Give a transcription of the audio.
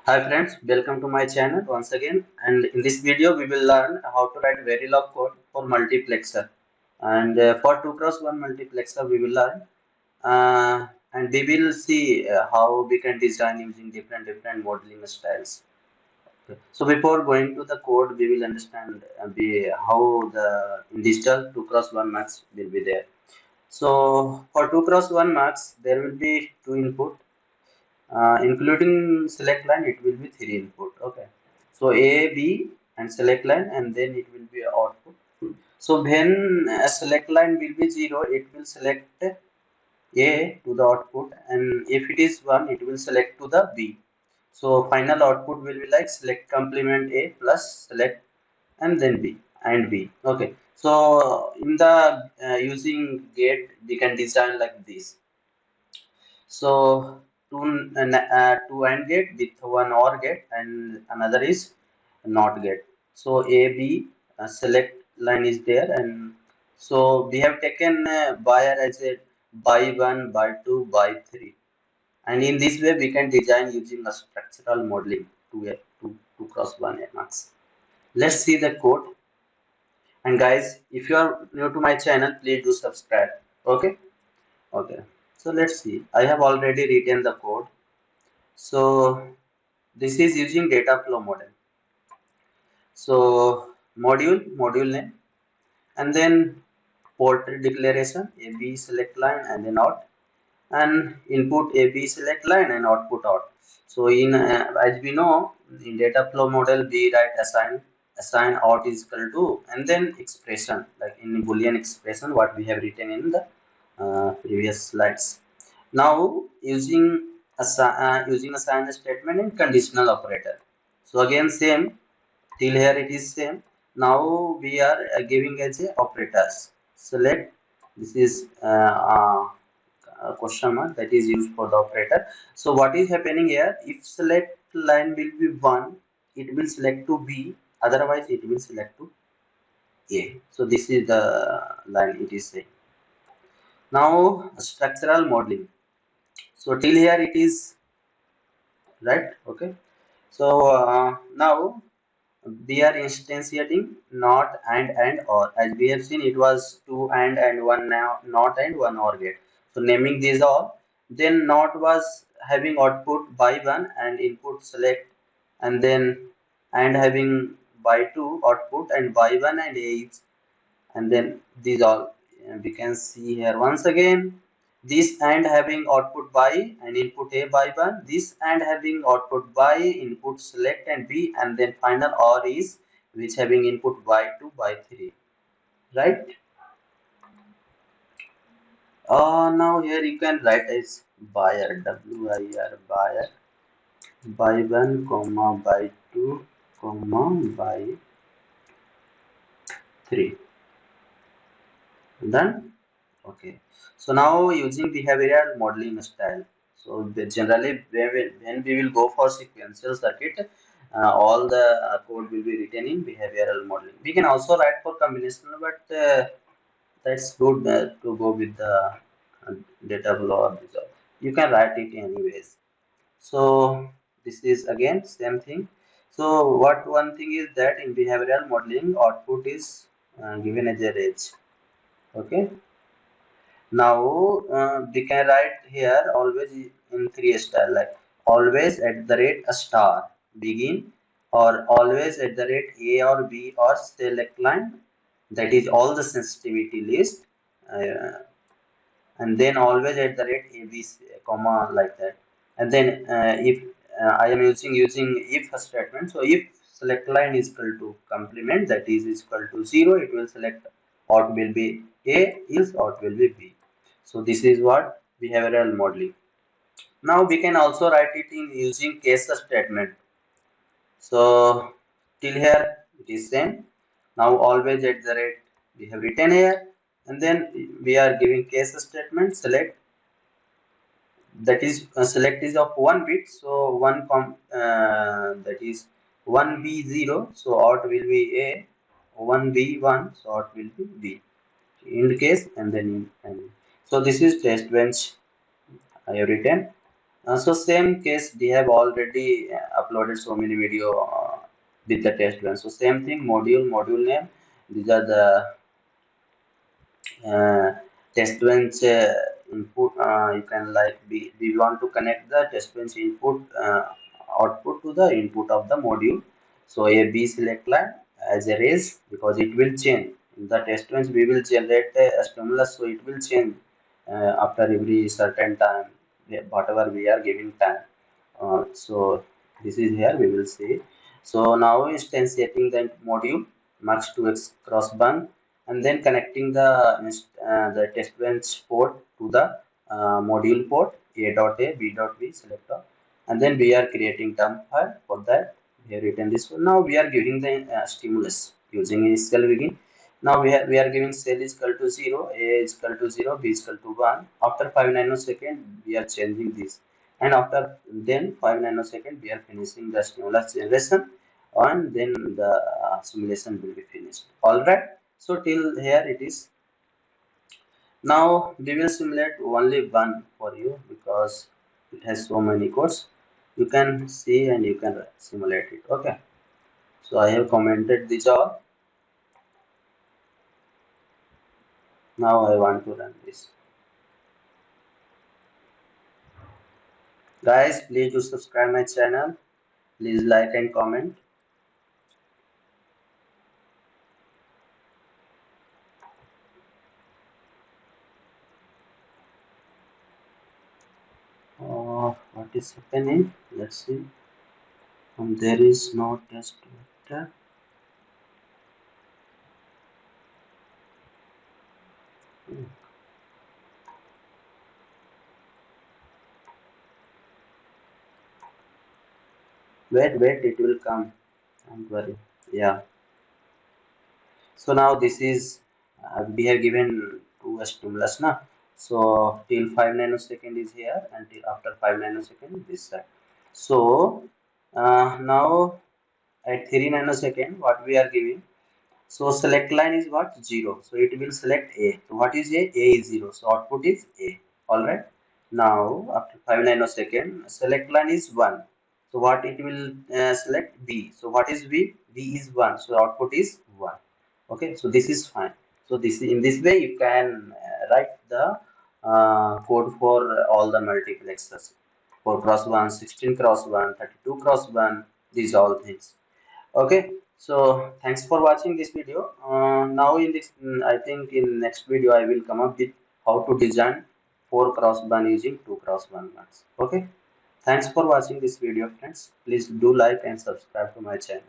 Hi friends, welcome to my channel once again, and in this video we will learn how to write Verilog code for multiplexer. And for 2 cross 1 multiplexer we will learn, and we will see how we can design using different modeling styles. Okay. So before going to the code we will understand how the in digital 2 cross 1 max will be there. So for 2 cross 1 max there will be two input, including select line it will be three input. Okay, so a b and select line, and then it will be output. So when a select line will be 0, it will select a to the output, and if it is 1 it will select to the b. So final output will be like select complement a plus select and then b and b. Okay, so in the using gate we can design like this. So two AND gate with one OR gate and another is NOT gate. So A B select line is there, and so we have taken buyer as a buy one, buy two, buy three, and in this way we can design using a structural modeling two cross one max. Let's see the code. And guys, if you are new to my channel, please do subscribe. Okay. Okay. So let's see. I have already written the code. So this is using data flow model. So module name, and then port declaration AB select line and then out, and input AB select line and output out. So in as we know in data flow model we write assign out is equal to and then expression like in Boolean expression what we have written in the previous slides. Now using assign statement and conditional operator. So again same till here it is same. Now we are giving as a operators. Select, this is a question mark that is used for the operator. So what is happening here? If select line will be 1, it will select to B. Otherwise it will select to A. So this is the line it is saying. Now structural modeling. So till here it is right. Okay. So now we are instantiating not and or, as we have seen it was two and one now not and one or gate. So naming these all, then not was having output by one and input select, and then and having by two output and by one and a, and then these all we can see here once again. This and having output by and input a by 1, this and having output by input select and b, and then final or is which having input by 2 by 3, right? Now here you can write as buyer, WIR buyer, by 1 comma by 2 comma by 3. Done. Okay, so now using behavioral modeling style. So generally when we will go for sequential circuit, all the code will be written in behavioral modeling. We can also write for combinational, but that's good to go with the data flow or result. You can write it anyways. So this is again same thing. So what one thing is that in behavioral modeling output is given as a range. Okay. Now we can write here always in three style, like always at the rate a star begin, or always at the rate a or b or select line, that is all the sensitivity list, uh, and then always at the rate a b comma like that, and then if I am using if statement. So if select line is equal to complement, that is equal to 0, it will select out will be a, else out will be b. So this is what behavioral modeling. Now we can also write it in using case statement. So till here it is same. Now always at the rate we have written here, and then we are giving case statement select, that is select is of one bit. So that is 1b0. So out will be a, 1b1. So out will be b. In case and then in and. So this is test bench I have written. So same case, we have already uploaded so many video with the test one. So same thing, module name. These are the uh, test bench input. You can like we want to connect the test bench input output to the input of the module. So a b select line as a raise because it will change in the test bench. We will generate a stimulus, so it will change after every certain time, whatever we are giving time. So this is here we will see. So now instantiating the module max 2x cross band and then connecting the test bench port to the module port a dot a b dot b selector, and then we are creating dump file for that. We have written this one. Now we are giving the stimulus using initial begin. Now we are giving cell is equal to 0, a is equal to 0, b is equal to 1. After 5 nanosecond we are changing this, and after then 5 nanosecond we are finishing the stimulus generation, and then the simulation will be finished. All right, so till here it is. Now we will simulate only one for you because it has so many codes. You can see and you can simulate it. Okay, so I have commented this all. Now I want to run this. Guys, please do subscribe my channel. Please like and comment. What is happening? Let's see. There is no test vector. Hmm. Wait, it will come. Don't worry. Yeah. So now this is we have given two stimulus now. So till 5 nanosecond is here and till after 5 nanosecond this side. So now at 3 nanosecond what we are giving. So select line is what? 0. So it will select A. So what is A? A is 0. So output is A. Alright. Now after 5 nanosecond select line is 1. So what it will select? B. So what is B? B is 1. So output is 1. Okay. So this is fine. So this in this way you can write the code for all the multiplexers. 4 cross 1, 16 cross 1, 32 cross 1. These all things. Okay, so thanks for watching this video. Now in this, I think in next video I will come up with how to design 4 cross band using 2 cross band bands. Okay, thanks for watching this video, friends. Please do like and subscribe to my channel.